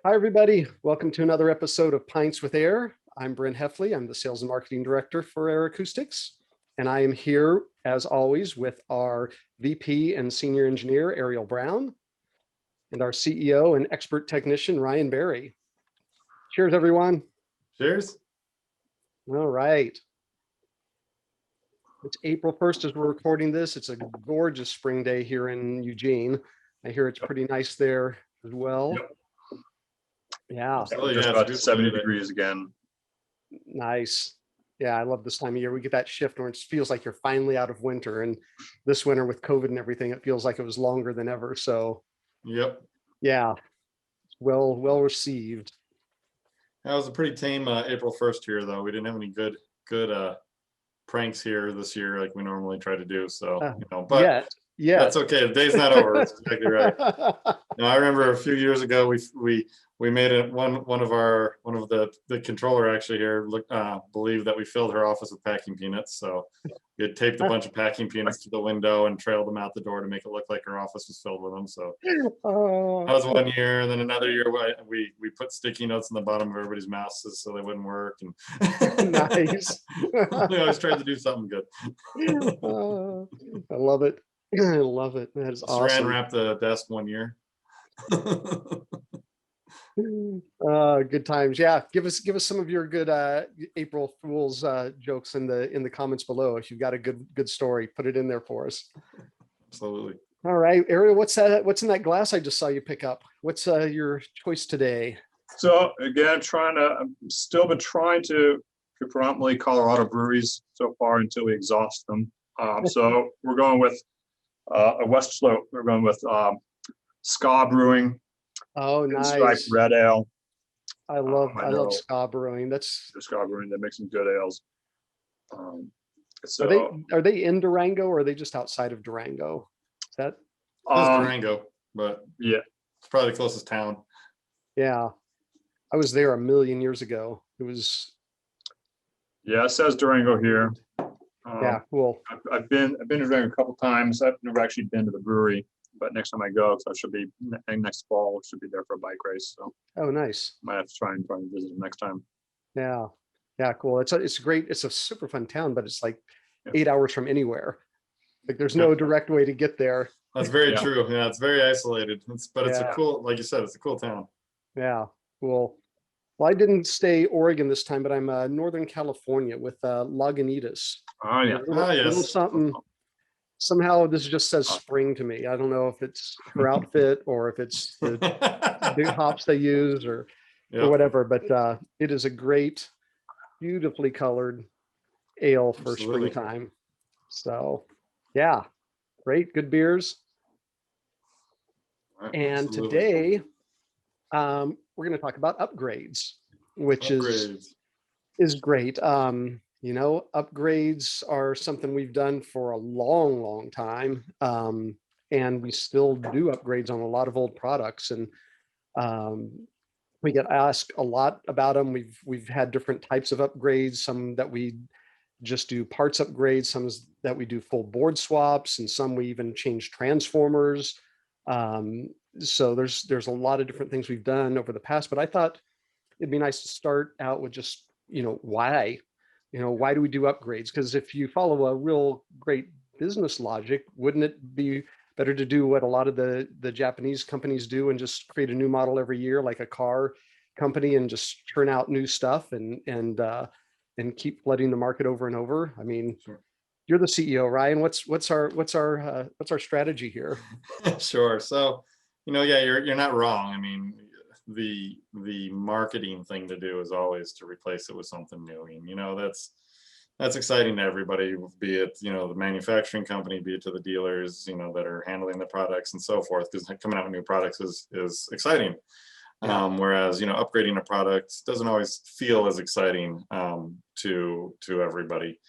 Hi, everybody. Welcome to another episode of Pints with Ayre. I'm Brent Heffley. I'm the Sales and Marketing Director for Ayre Acoustics. And I am here, as always, with our VP and Senior Engineer, Ariel Brown, and our CEO and expert technician, Ryan Berry. Cheers, everyone. Cheers. All right. It's April 1st as we're recording this. It's a gorgeous spring day here in Eugene. I hear it's pretty nice there as well. Yep. Yeah. Just about 70 degrees again. Nice. Yeah, I love this time of year. We get that shift where it feels like you're finally out of winter. And this winter with COVID and everything, it feels like it was longer than ever. So Yep. yeah, well received. That was a pretty tame April 1st here, though. We didn't have any good pranks here this year like we normally try to do. So, but yeah, that's okay. The day's not over. That's exactly right. Now, I remember a few years ago, we made it one of the controller actually here believed that we filled her office with packing peanuts. So we had taped a bunch of packing peanuts to the window and trailed them out the door to make it look like her office was filled with them. So that was one year, and then another year we put sticky notes in the bottom of everybody's mouses so they wouldn't work. And Nice. we always tried to do something good. I love it. I love it. That is awesome. Saran wrapped the desk one year. Good times. Yeah, give us some of your good April Fools jokes in the comments below. If you've got a good story, put it in there for us. Absolutely. All right, Ariel, what's in that glass I just saw you pick up? What's your choice today? So again, I'm still been trying to predominantly Colorado breweries so far until we exhaust them. So we're going with a West Slope. We're going with Ska Brewing. Oh, nice. Striped Red Ale. I love Ska Brewing. That's Ska Brewing. They make some good ales. Are they in Durango or are they just outside of Durango? Is that Durango, but yeah, it's probably the closest town. Yeah, I was there a million years ago. It was. Yeah, it says Durango here. Yeah, cool. I've been to Durango a couple times. I've never actually been to the brewery, but next time I go, so I should be next fall. Should be there for a bike race. So oh, nice. Might have to try and visit them next time. Yeah, cool. It's great. It's a super fun town, but it's like 8 hours from anywhere. Like there's no direct way to get there. That's very true. Yeah, it's very isolated. It's a cool, like you said, it's a cool town. Yeah, cool. Well, I didn't stay Oregon this time, but I'm Northern California with Lagunitas. Oh yeah. Little something. Somehow this just says spring to me. I don't know if it's her outfit or if it's the big hops they use or whatever, but it is a great, beautifully colored ale for springtime. So yeah, great, good beers. And today we're going to talk about upgrades, which is great. Upgrades are something we've done for a long time, and we still do upgrades on a lot of old products, and we get asked a lot about them. We've had different types of upgrades, some that we just do parts upgrades, some that we do full board swaps, and some we even change transformers. So there's a lot of different things we've done over the past, but I thought it'd be nice to start out with just, why do we do upgrades? Because if you follow a real great business logic, wouldn't it be better to do what a lot of the Japanese companies do and just create a new model every year, like a car company, and just churn out new stuff and keep flooding the market over and over? I mean, sure. You're the CEO, Ryan. What's our strategy here? Sure. So, you're not wrong. I mean, the marketing thing to do is always to replace it with something new. And that's exciting to everybody, be it the manufacturing company, be it to the dealers that are handling the products and so forth, because coming out with new products is exciting. Whereas upgrading a product doesn't always feel as exciting to everybody.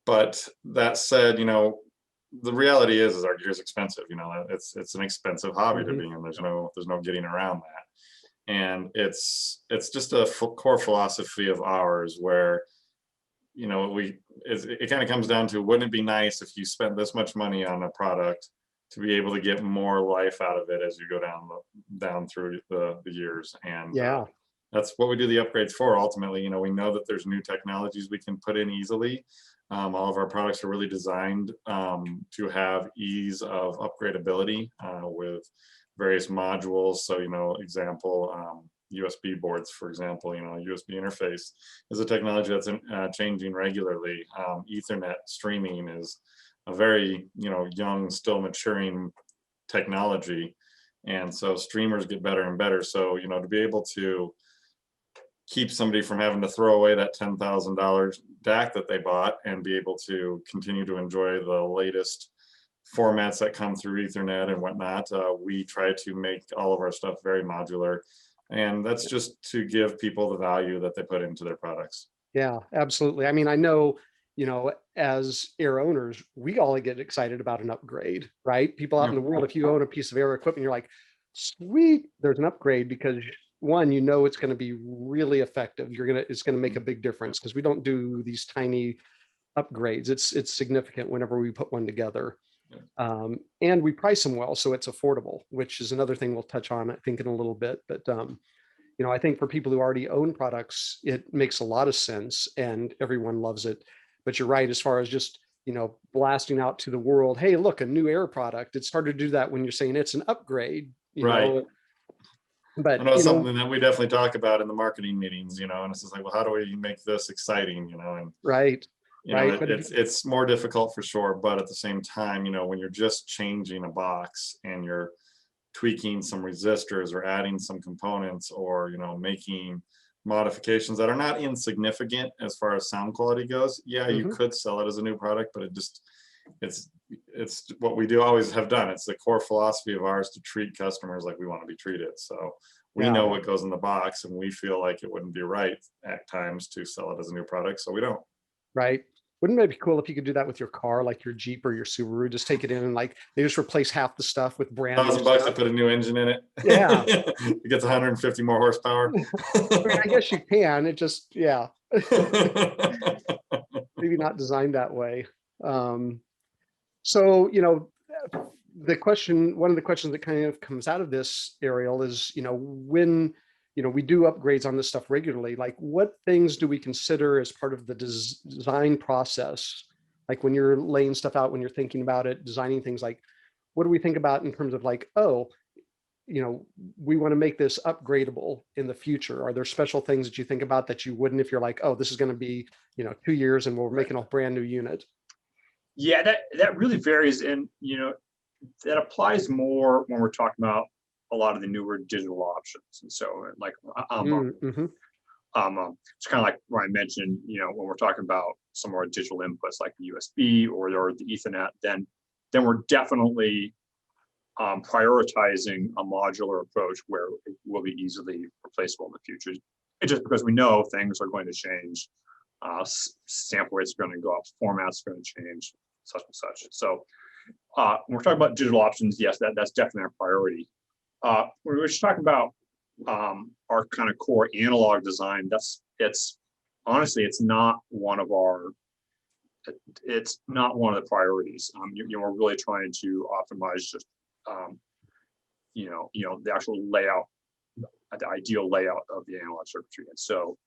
But that said, the reality is our gear is expensive. It's an expensive hobby to be in. There's no getting around that. And it's just a core philosophy of ours where, it kind of comes down to, wouldn't it be nice if you spent this much money on a product to be able to get more life out of it as you go down through the years. And Yeah. that's what we do the upgrades for. Ultimately, you know, we know that there's new technologies we can put in easily. All of our products are really designed to have ease of upgradability with various modules. So, you know, example, USB boards, for example, you know, USB interface is a technology that's changing regularly. Ethernet streaming is a very, you know, young, still maturing technology. And so streamers get better and better. So, you know, to be able to keep somebody from having to throw away that $10,000 DAC that they bought and be able to continue to enjoy the latest formats that come through Ethernet and whatnot, we try to make all of our stuff very modular. And that's just to give people the value that they put into their products. Yeah, absolutely. I mean, I know, you know, as Ayre owners, we all get excited about an upgrade, right? People out in the world, if you own a piece of Ayre equipment, you're like, sweet, there's an upgrade, because one, you know, it's going to be really effective. It's going to make a big difference, because we don't do these tiny upgrades. It's significant whenever we put one together. And we price them well, so it's affordable, which is another thing we'll touch on, I think, in a little bit. But you know, I think for people who already own products, it makes a lot of sense and everyone loves it. But you're right, as far as just, you know, blasting out to the world, hey, look, a new Ayre product. It's hard to do that when you're saying it's an upgrade, you know. But I know you it's know, something that we definitely talk about in the marketing meetings, you know, and it's just like, well, how do we make this exciting, you know? And right, you know, right. But it's more difficult for sure, but at the same time, you know, when you're just changing a box and you're tweaking some resistors or adding some components, or, you know, making modifications that are not insignificant as far as sound quality goes, yeah, you could sell it as a new product, but it's what we do always have done. It's the core philosophy of ours to treat customers like we want to be treated. So we know what goes in the box, and we feel like it wouldn't be right at times to sell it as a new product, so we don't. right. Wouldn't it be cool if you could do that with your car, like your Jeep or your Subaru? Just take it in and like they just replace half the stuff with brand new $1,000 to stuff. put a new engine in it. Yeah. It gets 150 more horsepower. I mean, I guess you can. It just, yeah, maybe not designed that way. So, you know, one of the questions that kind of comes out of this, Ariel, is, you know, when, you know, we do upgrades on this stuff regularly, like what things do we consider as part of the design process? Like when you're laying stuff out, when you're thinking about it, designing things, like what do we think about in terms of like, oh, you know, we want to make this upgradable in the future? Are there special things that you think about that you wouldn't if you're like, oh, this is going to be, you know, 2 years and we're making a brand new unit? Yeah, that really varies, and you know, that applies more when we're talking about a lot of the newer digital options. And so, like, it's kind of like Ryan mentioned, you know, when we're talking about some of our digital inputs like the USB or the Ethernet, then we're definitely prioritizing a modular approach where it will be easily replaceable in the future. It's just because we know things are going to change, sample rates are going to go up, formats are going to change, such and such. So when we're talking about digital options, yes, that's definitely our priority. When we're just talking about our kind of core analog design, honestly, it's not one of the priorities. You know, we're really trying to optimize just you know, the actual layout, the ideal layout of the analog circuitry. And so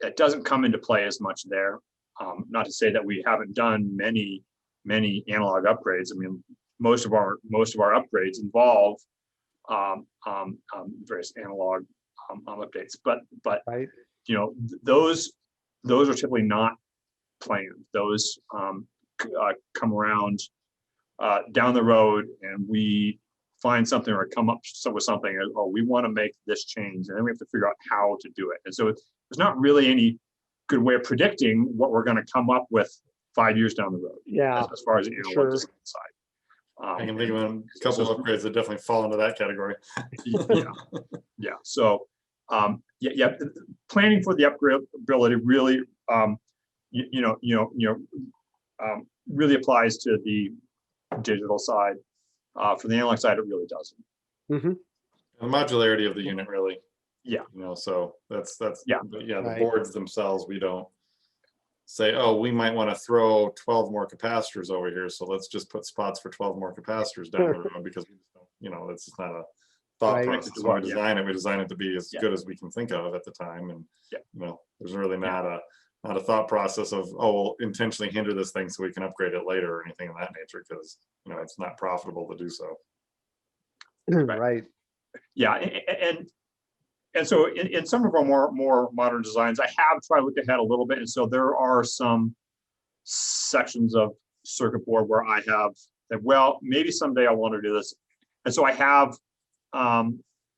it doesn't come into play as much there. Not to say that we haven't done many analog upgrades. I mean, most of our upgrades involve various analog updates, but Right. you know, those are typically not planned. Those come around down the road, and we find something or come up with something, oh, we want to make this change, and then we have to figure out how to do it. And so there's not really any good way of predicting what we're going to come up with 5 years down the road. Yeah, as far as the analog design side. I can think of a couple of upgrades that definitely fall into that category. Yeah. So, planning for the upgradability really, really applies to the digital side. For the analog side, it really doesn't. The modularity of the unit, really. Yeah. You know, so that's yeah. the boards themselves, we don't say, oh, we might want to throw 12 more capacitors over here, so let's just put spots for 12 more capacitors down the road, because we just don't, you know, that's just not a thought Right. process. When we design it to be as good as we can think of at the time. And Yeah. you know, there's really not a thought process of, oh, we'll intentionally hinder this thing so we can upgrade it later or anything of that nature, because you know, it's not profitable to do so. Right. Yeah, and so in some of our more modern designs, I have tried to look ahead a little bit, and so there are some sections of circuit board where I have that, well, maybe someday I want to do this, and so I have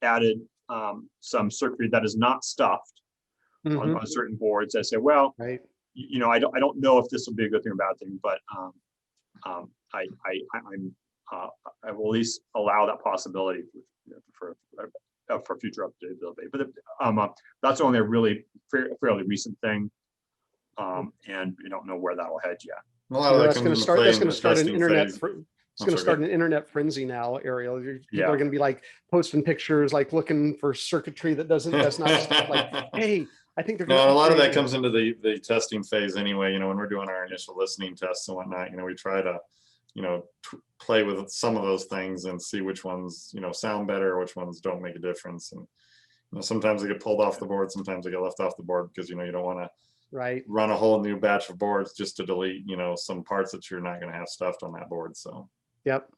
added some circuitry that is not stuffed on certain boards. I say, well, Right. you know, I don't know if this will be a good thing or bad thing, but I will at least allow that possibility for future updatability. But that's only a really fairly recent thing, and we don't know where that will head yet. A lot of that comes into play in the testing phase. It's going to start an internet frenzy now, Ariel. People are going to be like posting pictures, like looking for circuitry that's not like, hey, I think they're going to. No, a lot of that comes into the testing phase anyway. You know, when we're doing our initial listening tests and whatnot, you know, we try to, you know, play with some of those things and see which ones, you know, sound better, which ones don't make a difference. And you know, sometimes they get pulled off the board, sometimes they get left off the board, because you know, you don't want to run a whole new batch of boards just to delete, you know, some parts that you're not going to have stuffed on that board. So Yep.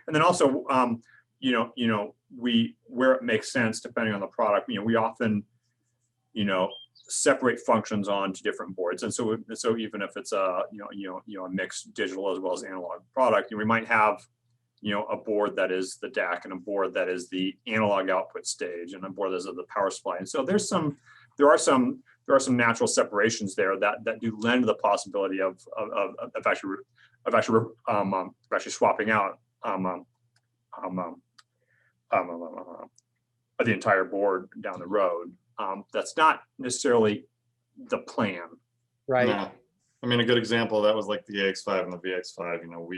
And then also, you know, where it makes sense, depending on the product, you know, we often, you know, separate functions onto different boards. And so even if it's a, you know, a mixed digital as well as analog product, you know, we might have, you know, a board that is the DAC and a board that is the analog output stage and a board that is the power supply. And so there are some natural separations there that do lend to the possibility of actually swapping out the entire board down the road. That's not necessarily the plan. Right. No. I mean, a good example of that was like the AX5 and the VX5. You know,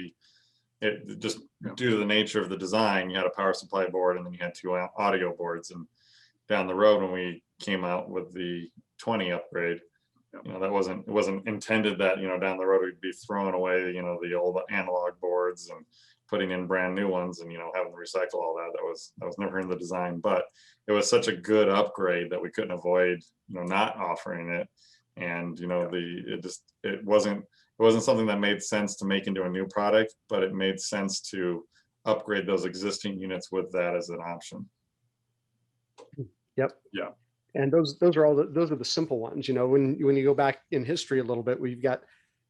it just due to the nature of the design, you had a power supply board and then you had two audio boards. And down the road, when we came out with the 20 upgrade, you know, it wasn't intended that, you know, down the road we'd be throwing away, you know, the old analog boards and putting in brand new ones and, you know, having to recycle all that. That was never in the design, but it was such a good upgrade that we couldn't avoid, you know, not offering it. And, you know, it wasn't something that made sense to make into a new product, but it made sense to upgrade those existing units with that as an option. Yep. Yeah. And those are those are the simple ones. You know, when you go back in history a little bit, we've got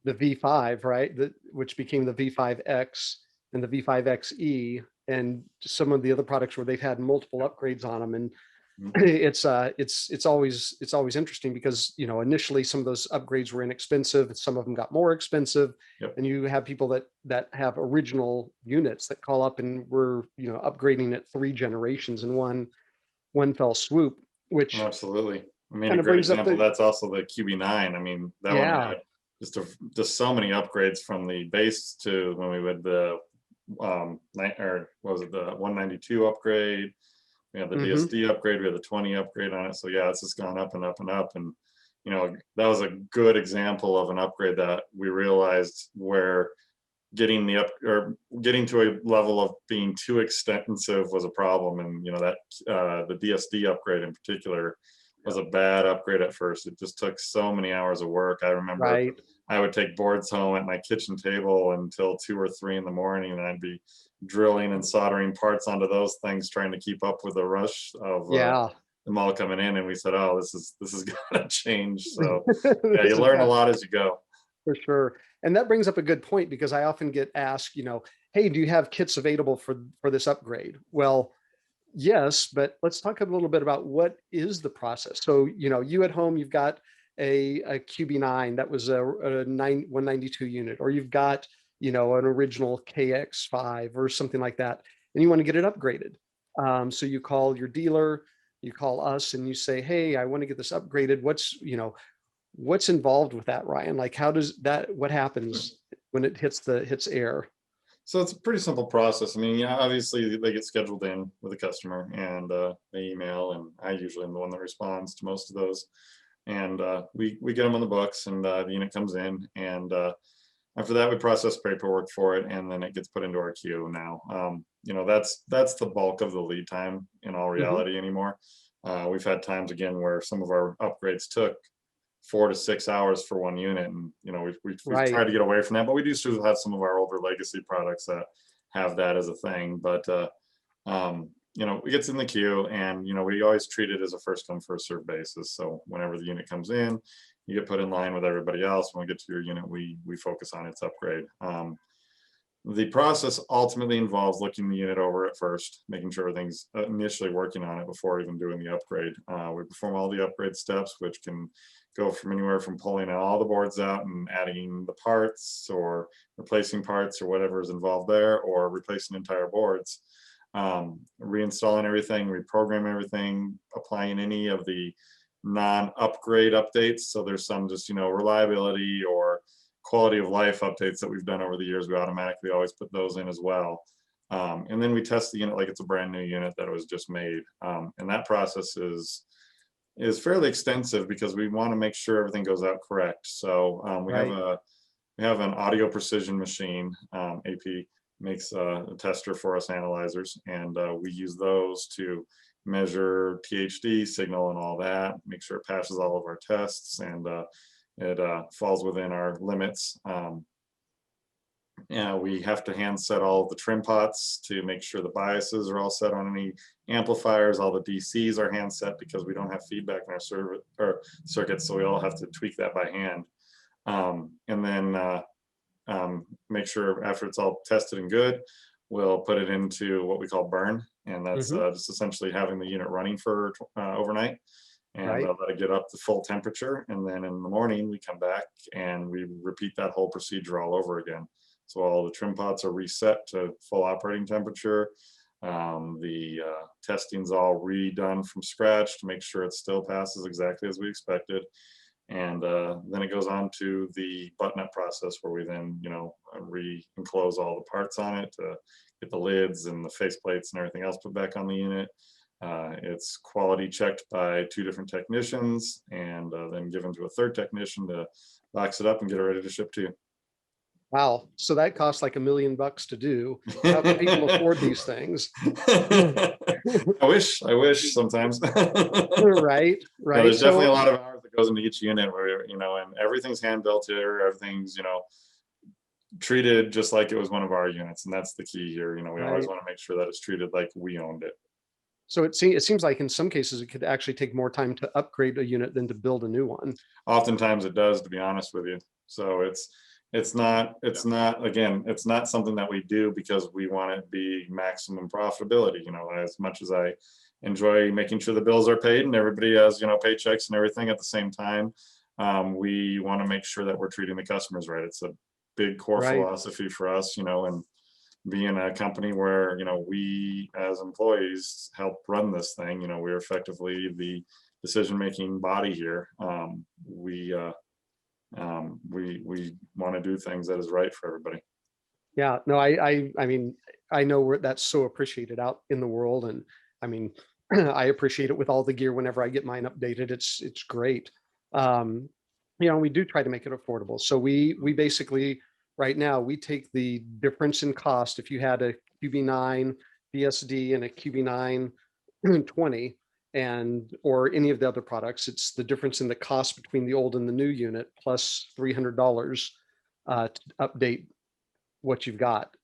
the V5, right, which became the V5X and the V5XE, and some of the other products where they've had multiple upgrades on them. And it's always interesting because, you know, initially some of those upgrades were inexpensive, some of them got more expensive. Yep. And you have people that have original units that call up and we're, you know, upgrading it 3 generations in one fell swoop, which absolutely. I mean, a great example, that's also the QB9. I mean, that one had just so many upgrades from the base to when we would the or was it the 192 upgrade? We had the DSD upgrade, we had the 20 upgrade on it. So yeah, it's just gone up and up and up. And you know, that was a good example of an upgrade that we realized where getting to a level of being too extensive was a problem. And you know, that the DSD upgrade in particular was a bad upgrade at first. It just took so many hours of work. I remember I would take boards home at my kitchen table until 2 or 3 in the morning, and I'd be drilling and soldering parts onto those things, trying to keep up with the rush of them all coming in. And we said, oh, this is gonna change. So yeah, you learn a lot as you go. For sure. And that brings up a good point, because I often get asked, you know, hey, do you have kits available for this upgrade? Well, yes, but let's talk a little bit about what is the process. So, you know, you at home, you've got a QB9 that was a 192 unit, or you've got, you know, an original KX5 or something like that, and you want to get it upgraded. So you call your dealer, you call us, and you say, hey, I want to get this upgraded. What's involved with that, Ryan? Like, what happens when it hits air? So it's a pretty simple process. I mean, yeah, obviously they get scheduled in with the customer and they email, and I usually am the one that responds to most of those. and we get them on the books, and the unit comes in, and after that we process paperwork for it, and then it gets put into our queue now. You know, that's the bulk of the lead time in all reality anymore. We've had times again where some of our upgrades took 4 to 6 hours for one unit, and you know, we've Right. tried to get away from that, but we do still have some of our older legacy products that have that as a thing. But you know, it gets in the queue, and you know, we always treat it as a first come first served basis. So whenever the unit comes in, you get put in line with everybody else. When we get to your unit, we focus on its upgrade. The process ultimately involves looking the unit over at first, making sure everything's initially working on it before even doing the upgrade. We perform all the upgrade steps, which can go from anywhere from pulling all the boards out and adding the parts, or replacing parts, or whatever is involved there, or replacing entire boards, reinstalling everything, reprogramming everything, applying any of the non-upgrade updates. So there's some just, you know, reliability or quality of life updates that we've done over the years. We automatically always put those in as well. And then we test the unit like it's a brand new unit that was just made. And that process is fairly extensive because we want to make sure everything goes out correct. So we have an audio precision machine. AP makes a tester for us analyzers, and we use those to measure THD signal and all that, make sure it passes all of our tests, and it falls within our limits. Yeah, we have to hand set all the trim pots to make sure the biases are all set on any amplifiers. All the DCs are hand set because we don't have feedback in our circuits, so we all have to tweak that by hand. And then make sure after it's all tested and good, we'll put it into what we call burn, and that's just essentially having the unit running for overnight, and let it get up to full temperature. And then in the morning we come back and we repeat that whole procedure all over again. So all the trim pots are reset to full operating temperature. The testing's all redone from scratch to make sure it still passes exactly as we expected. And then it goes on to the button-up process, where we then, you know, re-enclose all the parts on it to get the lids and the faceplates and everything else put back on the unit. It's quality checked by 2 different technicians, and then given to a 3rd technician to box it up and get it ready to ship to you. Wow. So that costs like $1 million to do. How can people afford these things? I wish sometimes. Right. No, there's definitely a lot of hours that goes into each unit, where, you know, and everything's hand built here. Everything's, you know, treated just like it was one of our units, and that's the key here. You know, we always want to make sure that it's treated like we owned it. So it seems like in some cases it could actually take more time to upgrade a unit than to build a new one. Oftentimes it does, to be honest with you. So it's not something that we do because we want it to be maximum profitability. You know, as much as I enjoy making sure the bills are paid and everybody has, you know, paychecks and everything, at the same time, we want to make sure that we're treating the customers right. It's a big core philosophy for us, you know, and being a company where, you know, we as employees help run this thing, you know, we're effectively the decision-making body here. We want to do things that is right for everybody. Yeah, no, I mean, I know that's so appreciated out in the world, and I mean, I appreciate it with all the gear whenever I get mine updated. It's great. You know, we do try to make it affordable. So we basically, right now, we take the difference in cost. If you had a QB9 BSD and a QB9 20, and or any of the other products, it's the difference in the cost between the old and the new unit plus $300 to update what you've got,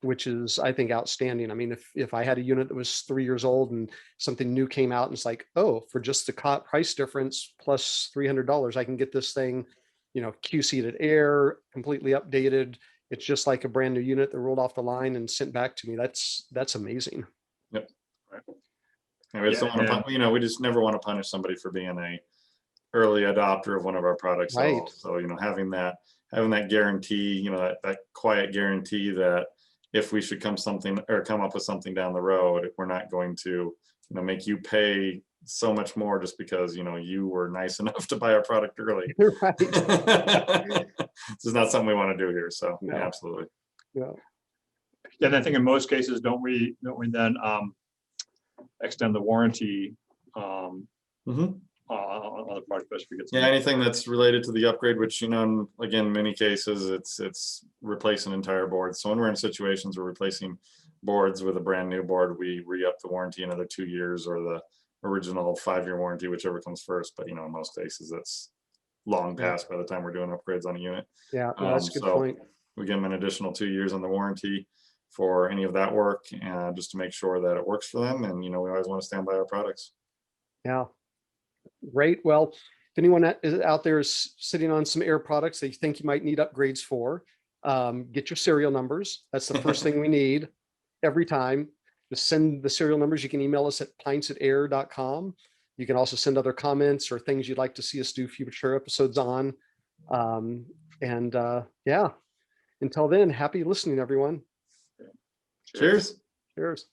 which is, I think, outstanding. I mean, if I had a unit that was 3 years old and something new came out, and it's like, oh, for just the price difference plus $300, I can get this thing, you know, QC'd at Ayre, completely updated. It's just like a brand new unit that rolled off the line and sent back to me. That's amazing. Yep. Right. And we just don't want to, you know, we just never want to punish somebody for being a early adopter of one of our products. Right. So, you know, having that guarantee, you know, that quiet guarantee that if we should come up with something down the road, we're not going to, you know, make you pay so much more just because, you know, you were nice enough to buy our product early. Right. This is not something we want to do here. So No. yeah, absolutely. Yeah. And I think in most cases, don't we then extend the warranty on the product, especially if we get some. Yeah, anything that's related to the upgrade, which, you know, again, in many cases, it's replacing entire boards. So when we're in situations where we're replacing boards with a brand new board, we re-up the warranty another 2 years, or the original 5-year warranty, whichever comes first. But, you know, in most cases, that's long Yeah. past by the time we're doing upgrades on a unit. Yeah, no, that's a good So point. we give them an additional 2 years on the warranty for any of that work, just to make sure that it works for them. And, you know, we always want to stand by our products. Yeah. Great. Well, if anyone is out there is sitting on some Ayre products that you think you might need upgrades for, get your serial numbers. That's the first thing we need every time. Just send the serial numbers. You can email us at pints@ayre.com. You can also send other comments or things you'd like to see us do future episodes on. Yeah, until then, happy listening, everyone. Cheers. Cheers.